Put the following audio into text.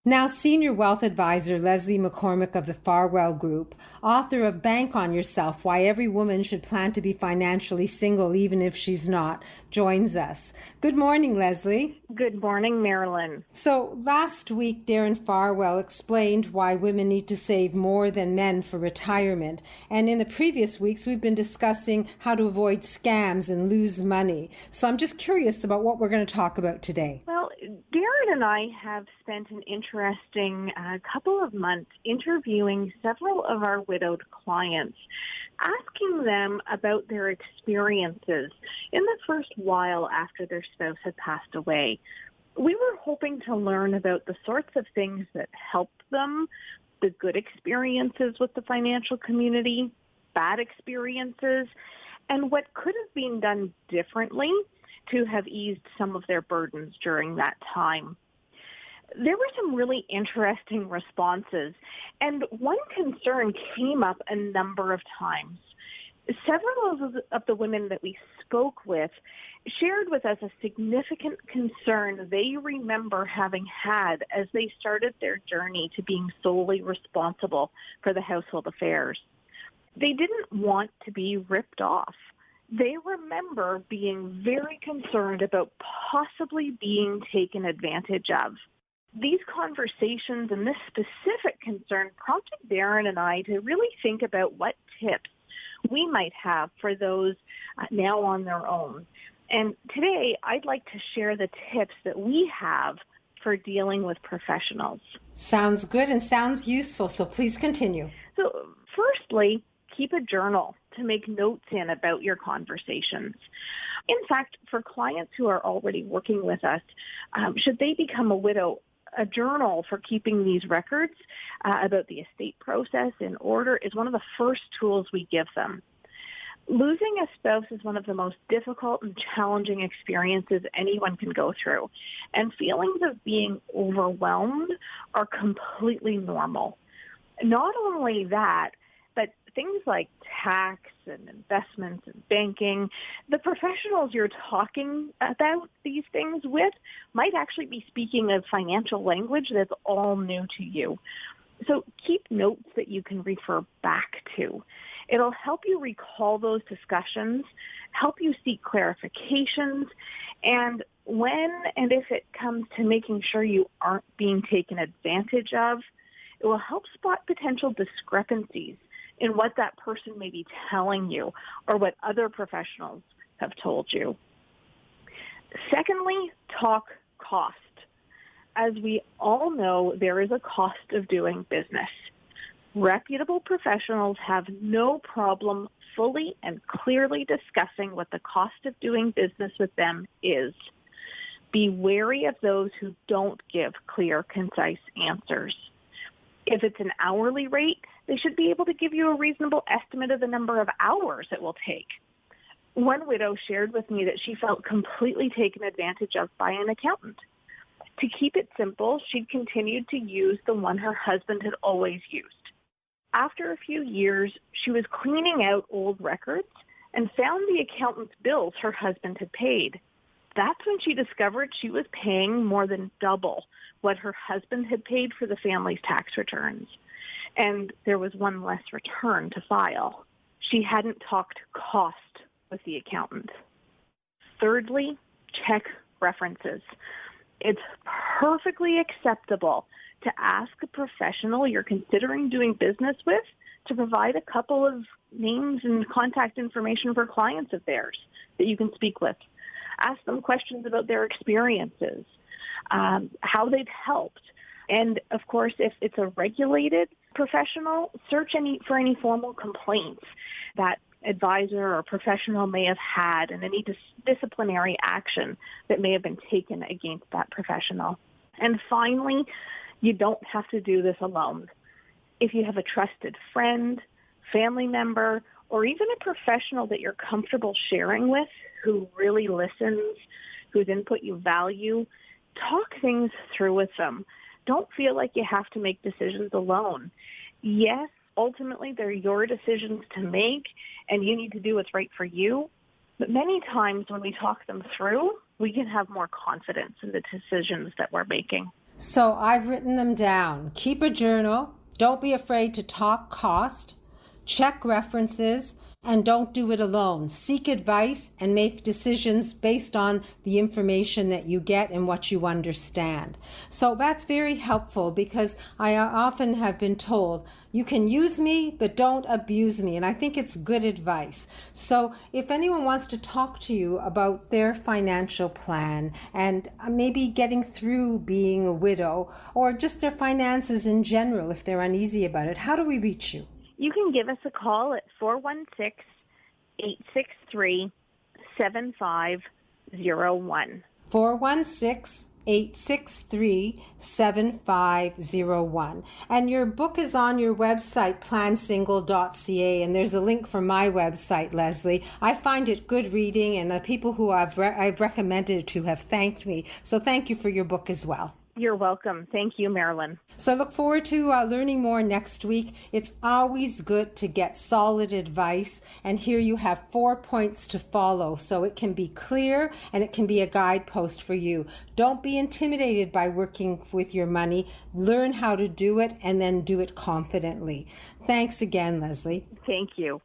Now, Senior Wealth Advisor Leslie McCormick of the Farwell Group, author of Bank on Yourself, Why Every Woman Should Plan to Be Financially Single Even If She's Not, joins us. Good morning, Leslie. Good morning, Marilyn. So last week, Darren Farwell explained why women need to save more than men for retirement. And in the previous weeks, we've been discussing how to avoid scams and lose money. So I'm just curious about what we're going to talk about today. Well, Darren and I have spent an interesting couple of months interviewing several of our widowed clients, asking them about their experiences in the first while after their spouse had passed away. We were hoping to learn about the sorts of things that helped them, the good experiences with the financial community, bad experiences, and what could have been done differently to have eased some of their burdens during that time. There were some really interesting responses, and one concern came up a number of times. Several of the women that we spoke with shared with us a significant concern they remember having had as they started their journey to being solely responsible for the household affairs. They didn't want to be ripped off. They remember being very concerned about possibly being taken advantage of. These conversations and this specific concern prompted Darren and I to really think about what tips we might have for those now on their own. And today, I'd like to share the tips that we have for dealing with professionals. Sounds good and sounds useful, so please continue. So firstly, keep a journal to make notes in about your conversations. In fact, for clients who are already working with us, should they become a widow, a journal for keeping these records about the estate process in order is one of the first tools we give them. Losing a spouse is one of the most difficult and challenging experiences anyone can go through, and feelings of being overwhelmed are completely normal. Not only that, but things like tax and investments and banking, the professionals you're talking about these things with might actually be speaking of financial language that's all new to you. So keep notes that you can refer back to. It'll help you recall those discussions, help you seek clarifications, and when and if it comes to making sure you aren't being taken advantage of, it will help spot potential discrepancies in what that person may be telling you or what other professionals have told you. Secondly, talk cost. As we all know, there is a cost of doing business. Reputable professionals have no problem fully and clearly discussing what the cost of doing business with them is. Be wary of those who don't give clear, concise answers. If it's an hourly rate, they should be able to give you a reasonable estimate of the number of hours it will take. One widow shared with me that she felt completely taken advantage of by an accountant. To keep it simple, she'd continued to use the one her husband had always used. After a few years, she was cleaning out old records and found the accountant's bills her husband had paid. That's when she discovered she was paying more than double what her husband had paid for the family's tax returns. And there was one less return to file. She hadn't talked cost with the accountant. Thirdly, check references. It's perfectly acceptable to ask a professional you're considering doing business with to provide a couple of names and contact information for clients of theirs that you can speak with. Ask them questions about their experiences, how they've helped. And, of course, if it's a regulated professional, search for any formal complaints that advisor or professional may have had and any disciplinary action that may have been taken against that professional. And finally, you don't have to do this alone. If you have a trusted friend, family member, or even a professional that you're comfortable sharing with who really listens, whose input you value, talk things through with them. Don't feel like you have to make decisions alone. Yes, ultimately they're your decisions to make, and you need to do what's right for you. But many times when we talk them through, we can have more confidence in the decisions that we're making. So I've written them down. Keep a journal. Don't be afraid to talk cost. Check references. And don't do it alone. Seek advice and make decisions based on the information that you get and what you understand. So that's very helpful because I often have been told, you can use me, but don't abuse me. And I think it's good advice. So if anyone wants to talk to you about their financial plan and maybe getting through being a widow or just their finances in general, if they're uneasy about it, how do we reach you? You can give us a call at 416-863-7501. 416-863-7501. And your book is on your website, plansingle.ca, and there's a link for my website, Leslie. I find it good reading, and the people who I've recommended it to have thanked me. So thank you for your book as well. You're welcome. Thank you, Marilyn. So I look forward to learning more next week. It's always good to get solid advice. And here you have 4 points to follow so it can be clear and it can be a guidepost for you. Don't be intimidated by working with your money. Learn how to do it and then do it confidently. Thanks again, Leslie. Thank you.